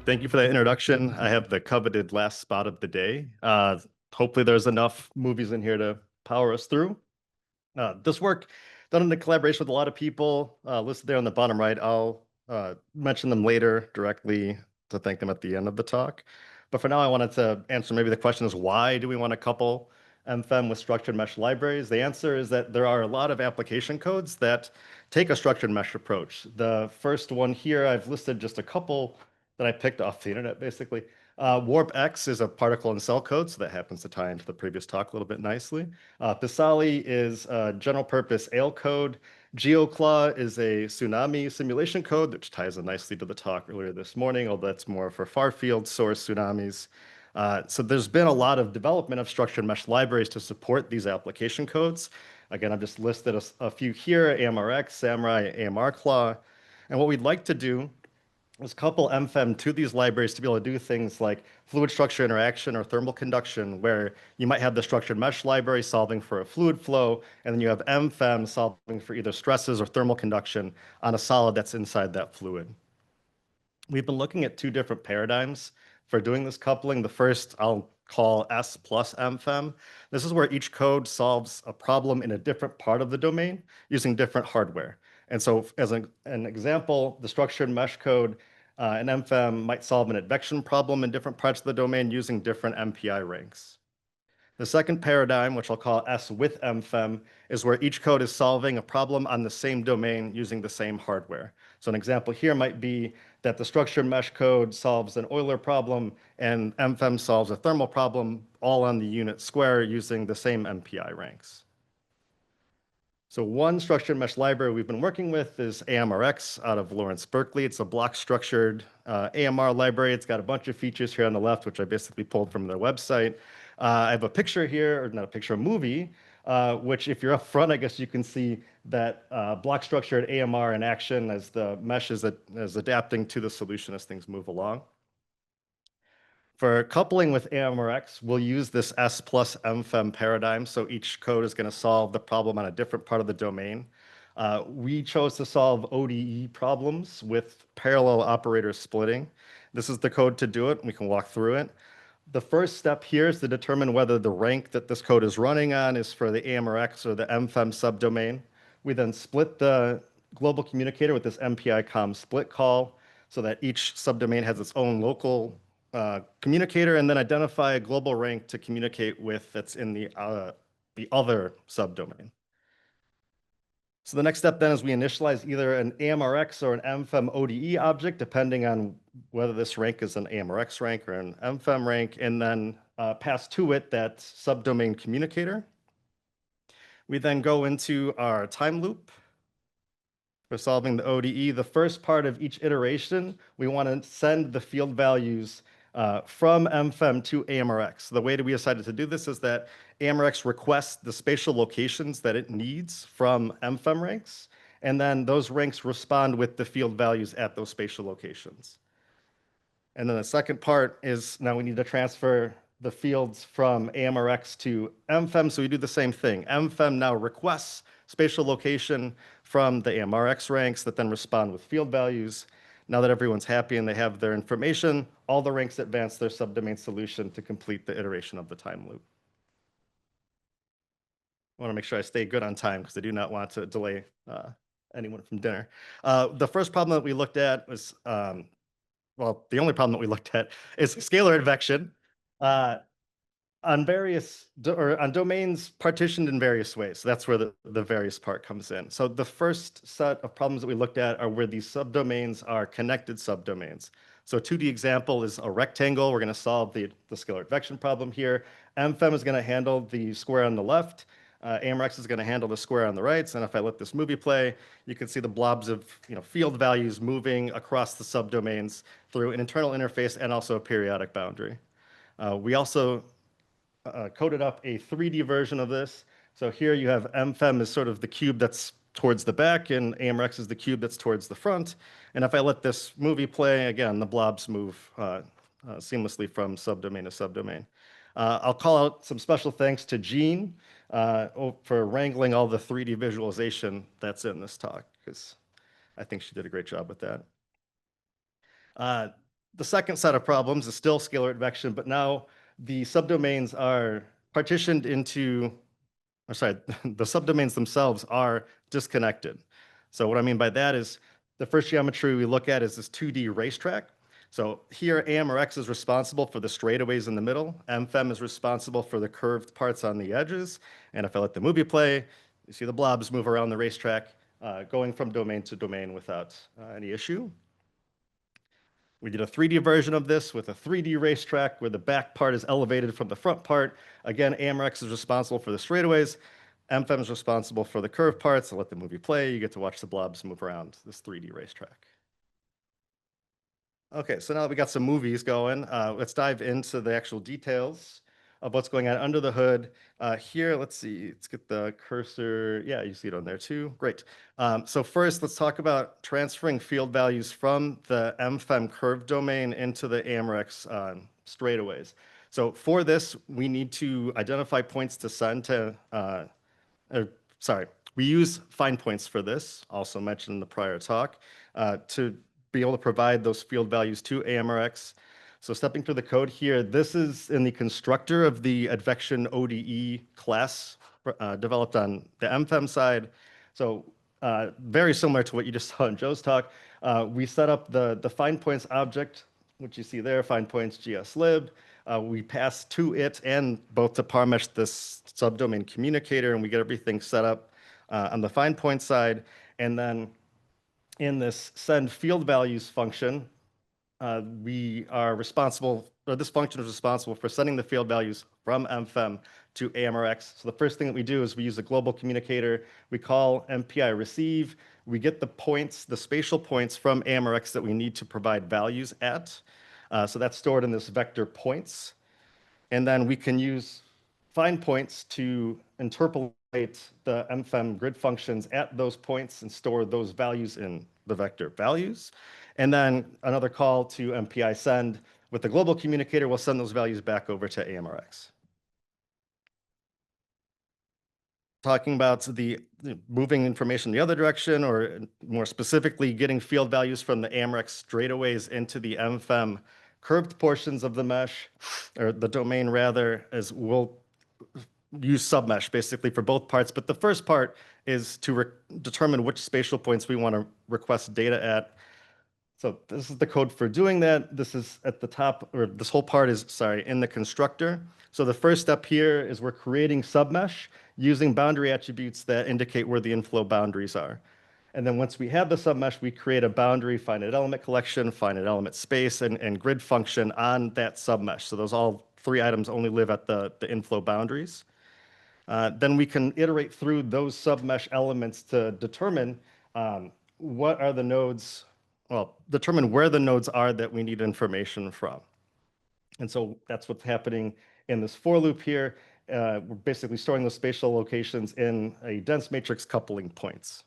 Thank you for that introduction. I have the coveted last spot of the day. Hopefully there's enough movies in here to power us through. This work done in the collaboration with a lot of people listed there on the bottom right. I'll mention them later directly to thank them at the end of the talk. But for now, I wanted to answer maybe the question is why do we want to couple MFEM with structured mesh libraries? The answer is that there are a lot of application codes that take a structured mesh approach. The first one here, I've listed just a couple that I picked off the internet, basically. WarpX is a particle and cell code, so that happens to tie into the previous talk a little bit nicely. PISALE is a general purpose AIL code. GeoClaw is a tsunami simulation code, which ties in nicely to the talk earlier this morning, although that's more for far field source tsunamis. So there's been a lot of development of structured mesh libraries to support these application codes. Again, I've just listed a few here: AMReX, Samurai, AMRclaw. And what we'd like to do is couple MFEM to these libraries to be able to do things like fluid structure interaction or thermal conduction, where you might have the structured mesh library solving for a fluid flow, and then you have MFEM solving for either stresses or thermal conduction on a solid that's inside that fluid. We've been looking at two different paradigms for doing this coupling. The first I'll call S plus MFEM. This is where each code solves a problem in a different part of the domain using different hardware. And so as an example, the structured mesh code an MFEM might solve an advection problem in different parts of the domain using different MPI ranks. The second paradigm, which I'll call S with MFEM, is where each code is solving a problem on the same domain using the same hardware. So an example here might be that the structured mesh code solves an Euler problem and MFEM solves a thermal problem, all on the unit square using the same MPI ranks. So one structured mesh library we've been working with is AMReX out of Lawrence Berkeley. It's a block structured AMR library. It's got a bunch of features here on the left, which I basically pulled from their website. I have a picture here, or not a picture, a movie, which if you're up front, I guess you can see that block structured AMR in action as the mesh is adapting to the solution as things move along. For coupling with AMReX, we'll use this S plus MFEM paradigm. So each code is going to solve the problem on a different part of the domain. We chose to solve ODE problems with parallel operator splitting. This is the code to do it. We can walk through it. The first step here is to determine whether the rank that this code is running on is for the AMReX or the MFEM subdomain. We then split the global communicator with this MPI-COM split call so that each subdomain has its own local communicator, and then identify a global rank to communicate with that's in the other subdomain. So the next step then is we initialize either an AMReX or an MFEM ODE object, depending on whether this rank is an AMReX rank or an MFEM rank, and then pass to it that subdomain communicator. We then go into our time loop for solving the ODE. The first part of each iteration, we want to send the field values from MFEM to AMReX. The way that we decided to do this is that AMReX requests the spatial locations that it needs from MFEM ranks, and then those ranks respond with the field values at those spatial locations. And then the second part is now we need to transfer the fields from AMReX to MFEM, so we do the same thing. MFEM now requests spatial location from the AMReX ranks that then respond with field values. Now that everyone's happy and they have their information, all the ranks advance their subdomain solution to complete the iteration of the time loop. I want to make sure I stay good on time because I do not want to delay anyone from dinner. The first problem that we looked at was, well, the only problem that we looked at is scalar advection on domains partitioned in various ways. So that's where the various part comes in. So the first set of problems that we looked at are where these subdomains are connected subdomains. So 2D example is a rectangle. We're going to solve the scalar advection problem here. MFEM is going to handle the square on the left. AMReX is going to handle the square on the right. And if I let this movie play, you can see the blobs of field values moving across the subdomains through an internal interface and also a periodic boundary. We also coded up a 3D version of this. So here you have MFEM is sort of the cube that's towards the back, and AMReX is the cube that's towards the front. And if I let this movie play, again, the blobs move seamlessly from subdomain to subdomain. I'll call out some special thanks to Jean for wrangling all the 3D visualization that's in this talk, because I think she did a great job with that. The second set of problems is still scalar advection, but now the subdomains are partitioned into, or sorry, the subdomains themselves are disconnected. So what I mean by that is the first geometry we look at is this 2D racetrack. So here AMReX is responsible for the straightaways in the middle. MFEM is responsible for the curved parts on the edges. And if I let the movie play, you see the blobs move around the racetrack, going from domain to domain without any issue. We did a 3D version of this with a 3D racetrack where the back part is elevated from the front part. Again, AMReX is responsible for the straightaways. MFEM is responsible for the curved parts. So let the movie play. You get to watch the blobs move around this 3D racetrack. Okay, so now that we got some movies going, let's dive into the actual details of what's going on under the hood. Here, let's see, let's get the cursor. Yeah, you see it on there too. Great. So first, let's talk about transferring field values from the MFEM curved domain into the AMReX straightaways. So for this, we need to identify points to send to, sorry, we use find points for this, also mentioned in the prior talk, to be able to provide those field values to AMReX. So stepping through the code here, this is in the constructor of the advection ODE class developed on the MFEM side. So very similar to what you just saw in Joe's talk, we set up the find points object, which you see there, find points gslib. We pass to it and both to parmesh this subdomain communicator, and we get everything set up on the find point side. And then in this send field values function, we are responsible, or this function is responsible for sending the field values from MFEM to AMReX. So the first thing that we do is we use a global communicator. We call MPI receive. We get the points, the spatial points from AMReX that we need to provide values at. So that's stored in this vector points. And then we can use find points to interpolate the MFEM grid functions at those points and store those values in the vector values. And then another call to MPI send with the global communicator will send those values back over to AMReX. Talking about the moving information the other direction, or more specifically, getting field values from the AMReX straightaways into the MFEM curved portions of the mesh, or the domain rather, as we'll use submesh basically for both parts. But the first part is to determine which spatial points we want to request data at. So this is the code for doing that. This is at the top, or this whole part is, sorry, in the constructor. So the first step here is we're creating submesh using boundary attributes that indicate where the inflow boundaries are. And then once we have the submesh, we create a boundary finite element collection, finite element space, and grid function on that submesh. So those all three items only live at the inflow boundaries. Then we can iterate through those submesh elements to determine what are the nodes, well, determine where the nodes are that we need information from. And so that's what's happening in this for loop here. We're basically storing those spatial locations in a dense matrix coupling points.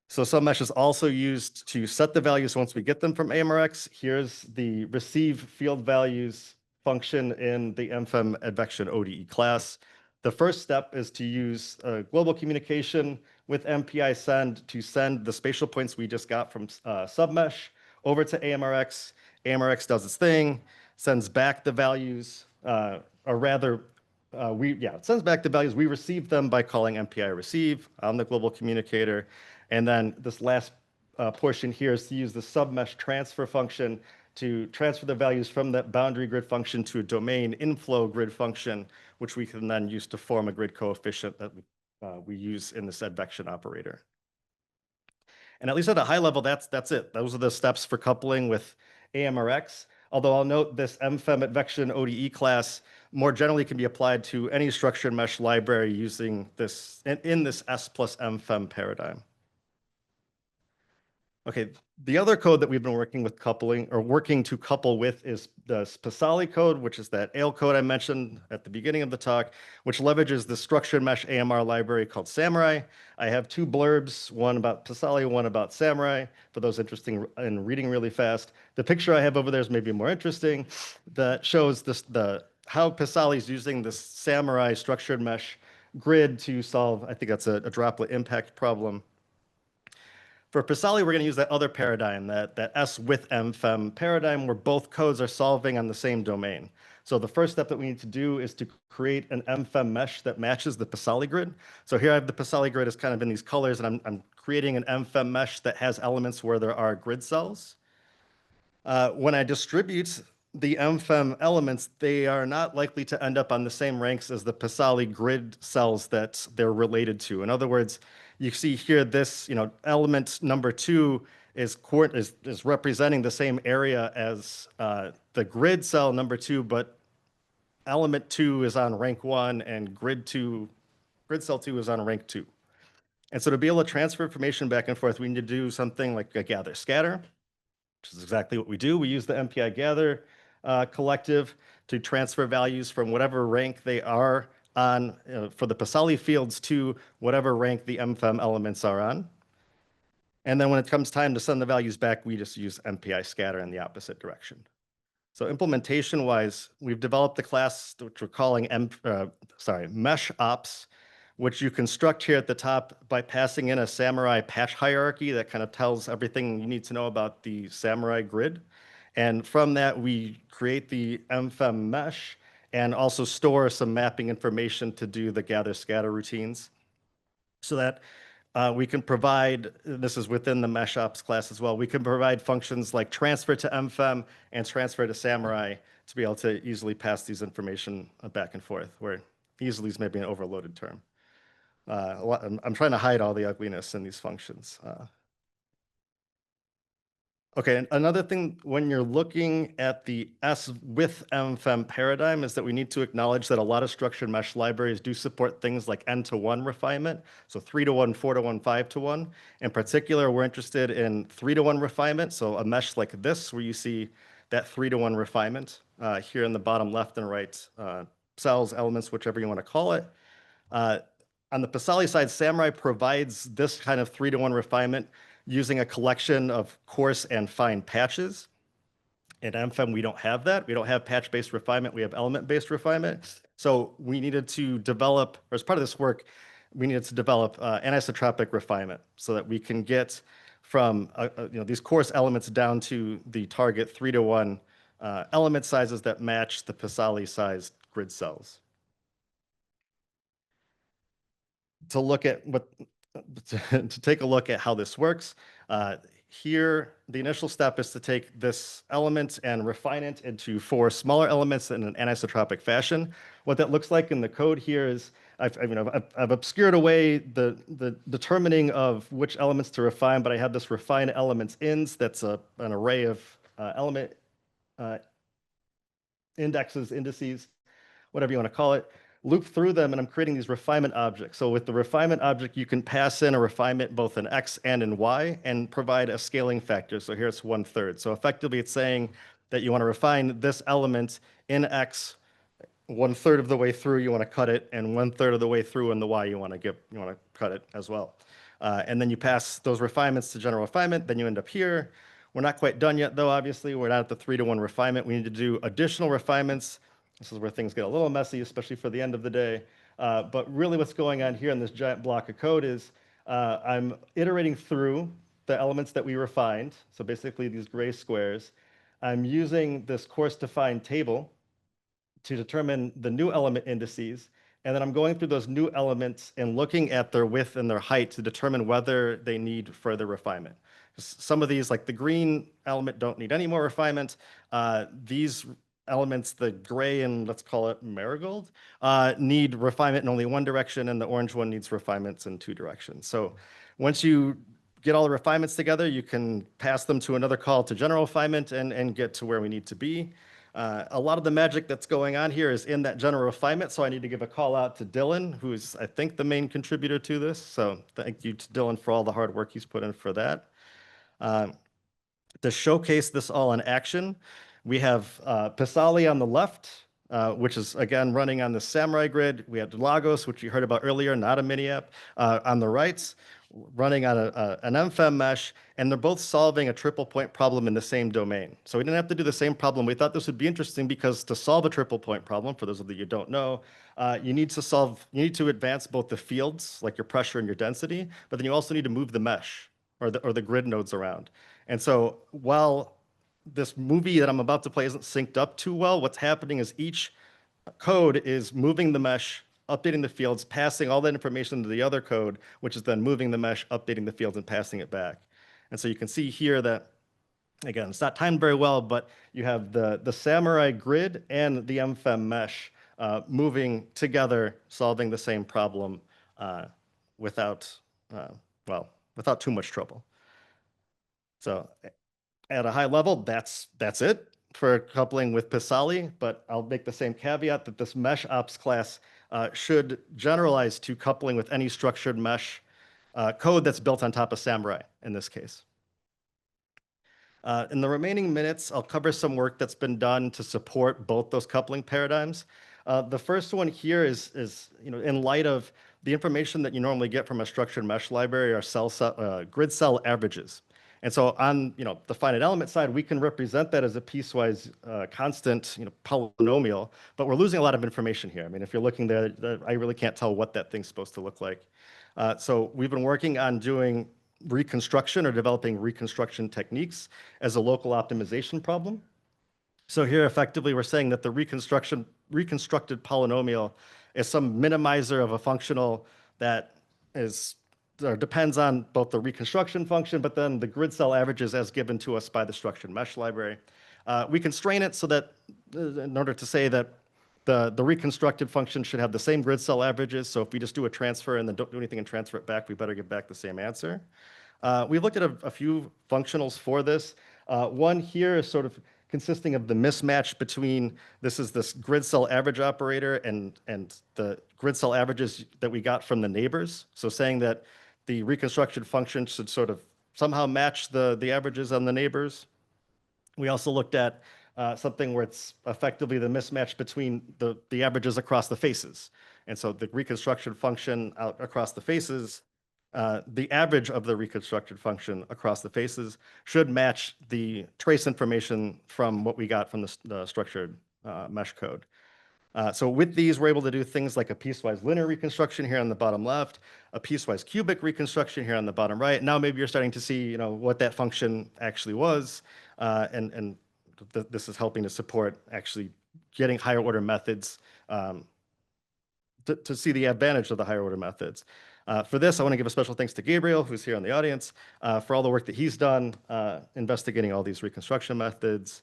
So submesh is also used to set the values once we get them from AMReX. Here's the receive field values function in the MFEM advection ODE class. The first step is to use global communication with MPI send to send the spatial points we just got from submesh over to AMReX. AMReX does its thing, sends back the values, or rather, it sends back the values. We receive them by calling MPI receive on the global communicator. And then this last portion here is to use the submesh transfer function to transfer the values from that boundary grid function to a domain inflow grid function, which we can then use to form a grid coefficient that we use in this advection operator. And at least at a high level, that's it. Those are the steps for coupling with AMReX. Although I'll note this MFEM advection ODE class more generally can be applied to any structured mesh library using this in this S plus MFEM paradigm. Okay, the other code that we've been working with coupling, or working to couple with, is the PISALE code, which is that ALE code I mentioned at the beginning of the talk, which leverages the structured mesh AMR library called Samurai. I have two blurbs, one about PISALE, one about Samurai, for those interested in reading really fast. The picture I have over there is maybe more interesting, that shows how PISALE is using this Samurai structured mesh grid to solve, I think that's a droplet impact problem. For PISALE, we're going to use that other paradigm, that S with MFEM paradigm, where both codes are solving on the same domain. So the first step that we need to do is to create an MFEM mesh that matches the PISALE grid. So here I have the PISALE grid is kind of in these colors, and I'm creating an MFEM mesh that has elements where there are grid cells. When I distribute the MFEM elements, they are not likely to end up on the same ranks as the PISALE grid cells that they're related to. In other words, you see here this, element number 2 is representing the same area as the grid cell number 2, but element 2 is on rank 1 and grid cell 2 is on rank 2. And so to be able to transfer information back and forth, we need to do something like a gather scatter, which is exactly what we do. We use the MPI gather collective to transfer values from whatever rank they are on for the PISALE fields to whatever rank the MFEM elements are on. And then when it comes time to send the values back, we just use MPI scatter in the opposite direction. So implementation-wise, we've developed the class which we're calling mesh ops, which you construct here at the top by passing in a Samurai patch hierarchy that kind of tells everything you need to know about the Samurai grid. And from that, we create the MFEM mesh and also store some mapping information to do the gather scatter routines so that we can provide, this is within the mesh ops class as well, we can provide functions like transfer to MFEM and transfer to Samurai to be able to easily pass these information back and forth, where easily is maybe an overloaded term. I'm trying to hide all the ugliness in these functions. Okay, and another thing when you're looking at the S with MFEM paradigm is that we need to acknowledge that a lot of structured mesh libraries do support things like N-to-1 refinement, so 3-to-1, 4-to-1, 5-to-1. In particular, we're interested in 3-to-1 refinement, so a mesh like this where you see that 3-to-1 refinement here in the bottom left and right cells, elements, whichever you want to call it. On the PISALE side, Samurai provides this kind of 3-to-1 refinement using a collection of coarse and fine patches. In MFEM, we don't have that. We don't have patch-based refinement. We have element-based refinement. So we needed to develop, or as part of this work, we needed to develop anisotropic refinement so that we can get from these coarse elements down to the target 3-to-1 element sizes that match the PISALE-sized grid cells. To look at to take a look at how this works, here the initial step is to take this element and refine it into 4 smaller elements in an anisotropic fashion. What that looks like in the code here is I've obscured away the determining of which elements to refine, but I have this refine elements ins that's an array of element indexes, indices, whatever you want to call it, loop through them, and I'm creating these refinement objects. So with the refinement object, you can pass in a refinement both in X and in Y and provide a scaling factor. So here it's 1/3. So effectively, it's saying that you want to refine this element in X 1/3 of the way through, you want to cut it, and 1/3 of the way through in the Y, you want to cut it as well. And then you pass those refinements to general refinement, then you end up here. We're not quite done yet, though, obviously. We're not at the 3-to-1 refinement. We need to do additional refinements. This is where things get a little messy, especially for the end of the day. But really what's going on here in this giant block of code is I'm iterating through the elements that we refined. So basically these gray squares. I'm using this coarse defined table to determine the new element indices. And then I'm going through those new elements and looking at their width and their height to determine whether they need further refinement. Some of these, like the green element, don't need any more refinement. These elements, the gray and let's call it marigold, need refinement in only one direction, and the orange one needs refinements in 2 directions. So once you get all the refinements together, you can pass them to another call to general refinement and get to where we need to be. A lot of the magic that's going on here is in that general refinement, so I need to give a call out to Dylan, who's, I think, the main contributor to this. So thank you to Dylan for all the hard work he's put in for that. To showcase this all in action, we have PISALE on the left, which is, again, running on the Samurai grid. We have Lagos, which you heard about earlier, not a mini app, on the right, running on an MFEM mesh, and they're both solving a triple point problem in the same domain. So we didn't have to do the same problem. We thought this would be interesting because to solve a triple point problem, for those of you who don't know, you need to advance both the fields, like your pressure and your density, but then you also need to move the mesh. or the grid nodes around. And so while this movie that I'm about to play isn't synced up too well, what's happening is each code is moving the mesh, updating the fields, passing all that information to the other code, which is then moving the mesh, updating the fields, and passing it back. And so you can see here that, again, it's not timed very well, but you have the Samurai grid and the MFEM mesh moving together, solving the same problem without, well, without too much trouble. So at a high level, that's it for coupling with PISALE, but I'll make the same caveat that this mesh ops class should generalize to coupling with any structured mesh code that's built on top of Samurai in this case. In the remaining minutes, I'll cover some work that's been done to support both those coupling paradigms. The first one here is in light of the information that you normally get from a structured mesh library are grid cell averages. And so on the finite element side, we can represent that as a piecewise constant polynomial, but we're losing a lot of information here. I mean, if you're looking there, I really can't tell what that thing's supposed to look like. So we've been working on doing reconstruction or developing reconstruction techniques as a local optimization problem. So here, effectively, we're saying that the reconstructed polynomial is some minimizer of a functional that is or depends on both the reconstruction function, but then the grid cell averages as given to us by the structured mesh library. We constrain it so that in order to say that the reconstructed function should have the same grid cell averages. So if we just do a transfer and then don't do anything and transfer it back, we better get back the same answer. We've looked at a few functionals for this. One here is sort of consisting of the mismatch between this grid cell average operator and the grid cell averages that we got from the neighbors. So saying that the reconstruction function should sort of somehow match the averages on the neighbors. We also looked at something where it's effectively the mismatch between the averages across the faces. And so the reconstruction function out across the faces, the average of the reconstructed function across the faces should match the trace information from what we got from the structured mesh code. So with these, we're able to do things like a piecewise linear reconstruction here on the bottom left, a piecewise cubic reconstruction here on the bottom right. Now maybe you're starting to see, what that function actually was, and this is helping to support actually getting higher order methods to see the advantage of the higher order methods. For this, I want to give a special thanks to Gabriel, who's here in the audience, for all the work that he's done investigating all these reconstruction methods.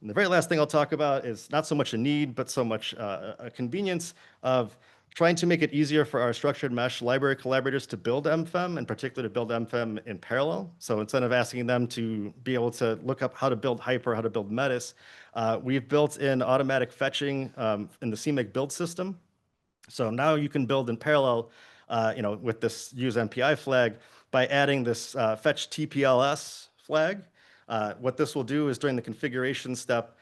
And the very last thing I'll talk about is not so much a need, but so much a convenience of trying to make it easier for our structured mesh library collaborators to build MFEM, in particular to build MFEM in parallel. So instead of asking them to be able to look up how to build Hyper, how to build Metis, we've built in automatic fetching in the CMake build system. So now you can build in parallel, with this use MPI flag by adding this fetch TPLS flag. What this will do is during the configuration step,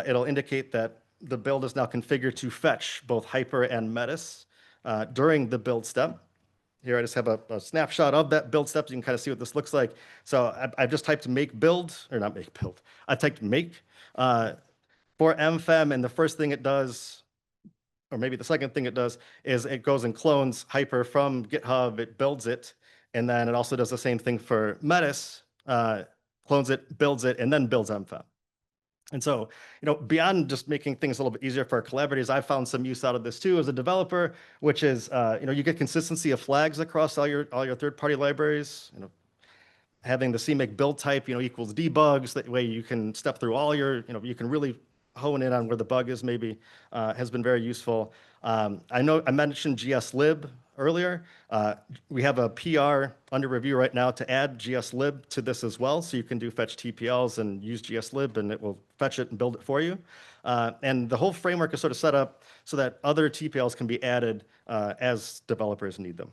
it'll indicate that the build is now configured to fetch both Hyper and Metis during the build step. Here I just have a snapshot of that build step so you can kind of see what this looks like. So I've just typed make build, or not make build, I typed make for MFEM, and the first thing it does, or maybe the second thing it does, is it goes and clones Hyper from GitHub, it builds it, and then it also does the same thing for Metis, clones it, builds it, and then builds MFEM. And so, beyond just making things a little bit easier for our collaborators, I've found some use out of this too as a developer, which is, you get consistency of flags across all your third-party libraries. Having the CMake build type, equals debugs. That way you can step through all your, you can really hone in on where the bug is maybe, has been very useful. I know I mentioned gslib earlier. We have a PR under review right now to add gslib to this as well. So you can do fetch TPLs and use gslib and it will fetch it and build it for you. And the whole framework is sort of set up so that other TPLs can be added as developers need them.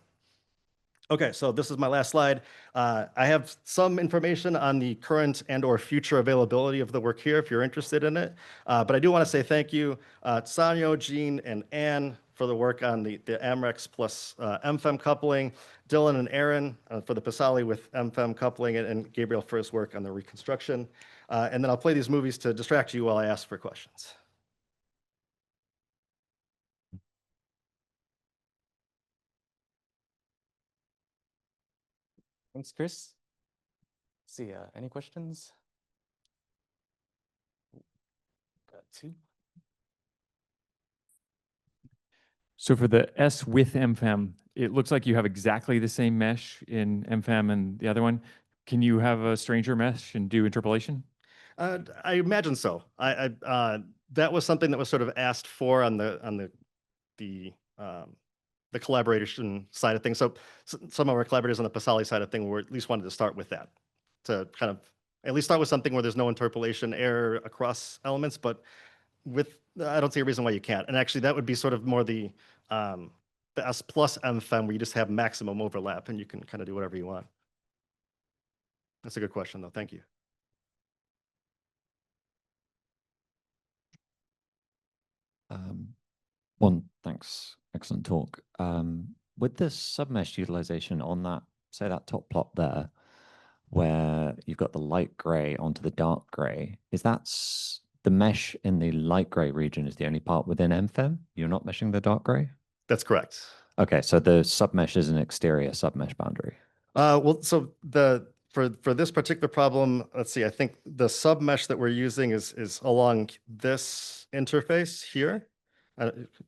Okay, so this is my last slide. I have some information on the current and or future availability of the work here if you're interested in it. But I do want to say thank you to Sanyo, Jean, and Anne for the work on the AMReX plus MFEM coupling, Dylan and Aaron for the PISALE with MFEM coupling, and Gabriel for his work on the reconstruction. And then I'll play these movies to distract you while I ask for questions. Thanks, Chris. see, any questions? Got two. So for the S with MFEM, it looks like you have exactly the same mesh in MFEM and the other one. Can you have a stranger mesh and do interpolation? I imagine so. That was something that was sort of asked for on the collaboration side of things. So some of our collaborators on the PISALE side of thing were at least wanted to start with that, to kind of at least start with something where there's no interpolation error across elements. But I don't see a reason why you can't. And actually, that would be sort of more the S plus MFEM, where you just have maximum overlap and you can kind of do whatever you want. That's a good question, though. Thank you. One, thanks. Excellent talk. With the submesh utilization on that, say that top plot there, where you've got the light gray onto the dark gray, is that the mesh in the light gray region is the only part within MFEM? You're not meshing the dark gray? That's correct. Okay, so the submesh is an exterior submesh boundary. Well, so for this particular problem, let's see, I think the submesh that we're using is along this interface here.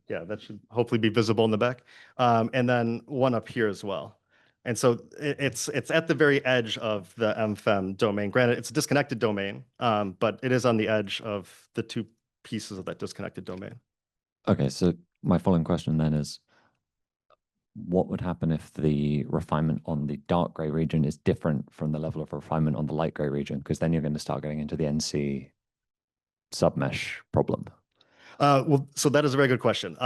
Yeah, that should hopefully be visible in the back. And then one up here as well. And so it's at the very edge of the MFEM domain. Granted, it's a disconnected domain, but it is on the edge of the two pieces of that disconnected domain. Okay, so my following question then is, what would happen if the refinement on the dark gray region is different from the level of refinement on the light gray region? Because then you're going to start getting into the NC submesh problem. Well, so that is a very good question.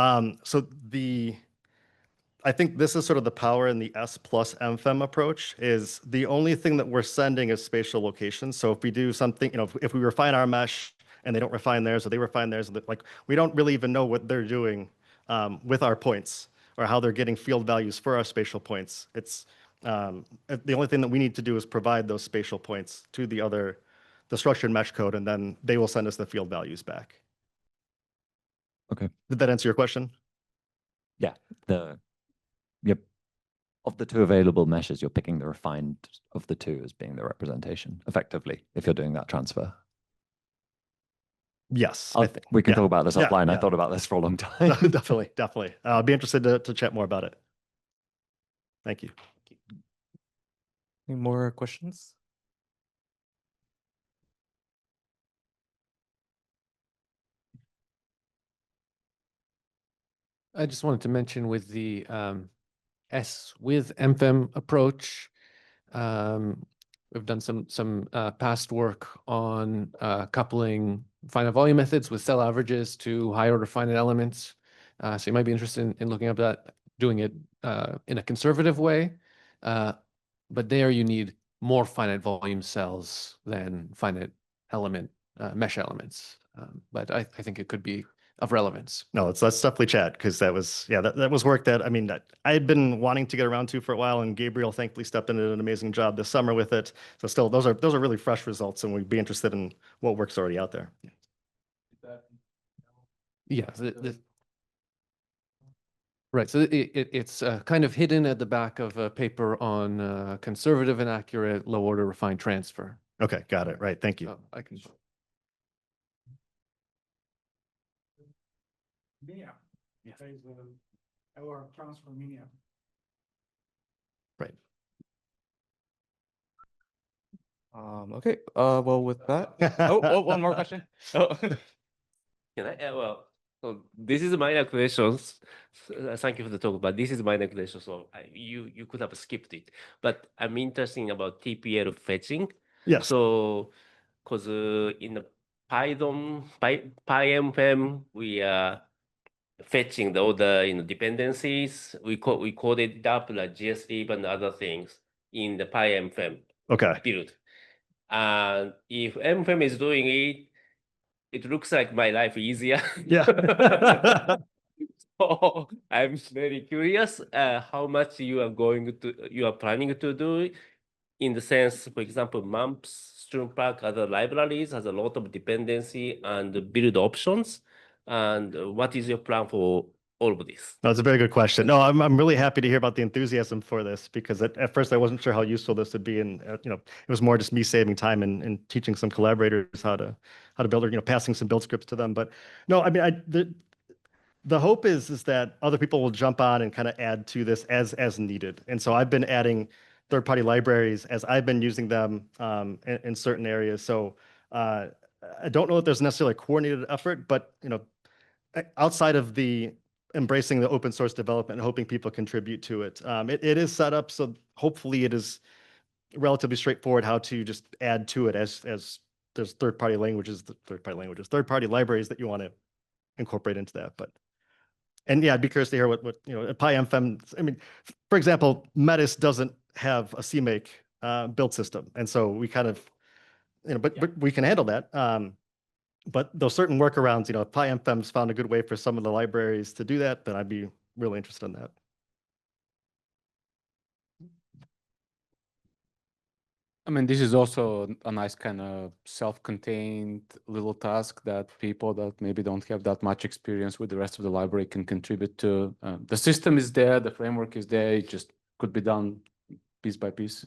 I think this is sort of the power in the S plus MFEM approach, is the only thing that we're sending is spatial location. So if we do something, if we refine our mesh and they don't refine theirs, or they refine theirs, like we don't really even know what they're doing with our points or how they're getting field values for our spatial points. It's the only thing that we need to do is provide those spatial points to the structured mesh code, and then they will send us the field values back. Okay. Did that answer your question? Yeah. Yep. Of the two available meshes, you're picking the refined of the two as being the representation, effectively, if you're doing that transfer. Yes, we can talk about this offline. Yeah. I thought about this for a long time. Definitely. I'll be interested to chat more about it. Thank you. Any more questions? I just wanted to mention with the S with MFEM approach, we've done some past work on coupling finite volume methods with cell averages to high order finite elements. So you might be interested in looking at that, doing it in a conservative way. But there you need more finite volume cells than finite element mesh elements. But I think it could be of relevance. No, let's definitely chat, because that was work that I had been wanting to get around to for a while, and Gabriel thankfully stepped in and did an amazing job this summer with it. So still, those are really fresh results, and we'd be interested in what work's already out there. Yeah, right. So it's kind of hidden at the back of a paper on conservative and accurate low order refined transfer. Okay, got it. Right. Thank you. I can. Media. Yes. Our transfer media. Right. Okay. Well, with that. One more question. Can I? So this is minor questions. Thank you for the talk, but this is minor question, so you could have skipped it. But I'm interested about TPL fetching. Yes. So, because in the Python, PyMFEM, we are fetching all the dependencies. We coded it up like GSLib and other things in the PyMFEM build. And if MFEM is doing it, it looks like my life easier. Yeah. So I'm very curious how much you are planning to do, in the sense, for example, MAMPS, Strumpak, other libraries has a lot of dependency and build options. And what is your plan for all of this? No, it's a very good question. No, I'm really happy to hear about the enthusiasm for this because at first I wasn't sure how useful this would be, and it was more just me saving time and teaching some collaborators how to build, or passing some build scripts to them. But no, I mean, the hope is that other people will jump on and kind of add to this as needed. And so I've been adding third-party libraries as I've been using them in certain areas. So I don't know if there's necessarily a coordinated effort, but outside of the embracing the open source development and hoping people contribute to it, it is set up so hopefully it is relatively straightforward how to just add to it as there's third-party libraries that you want to incorporate into that. And yeah, I'd be curious to hear what PyMFEM. I mean, for example, Metis doesn't have a CMake build system, and so we kind of, but we can handle that. But those certain workarounds, if PyMFEM's found a good way for some of the libraries to do that, then I'd be really interested in that. I mean, this is also a nice kind of self-contained little task that people that maybe don't have that much experience with the rest of the library can contribute to. The system is there, the framework is there, it just could be done piece by piece.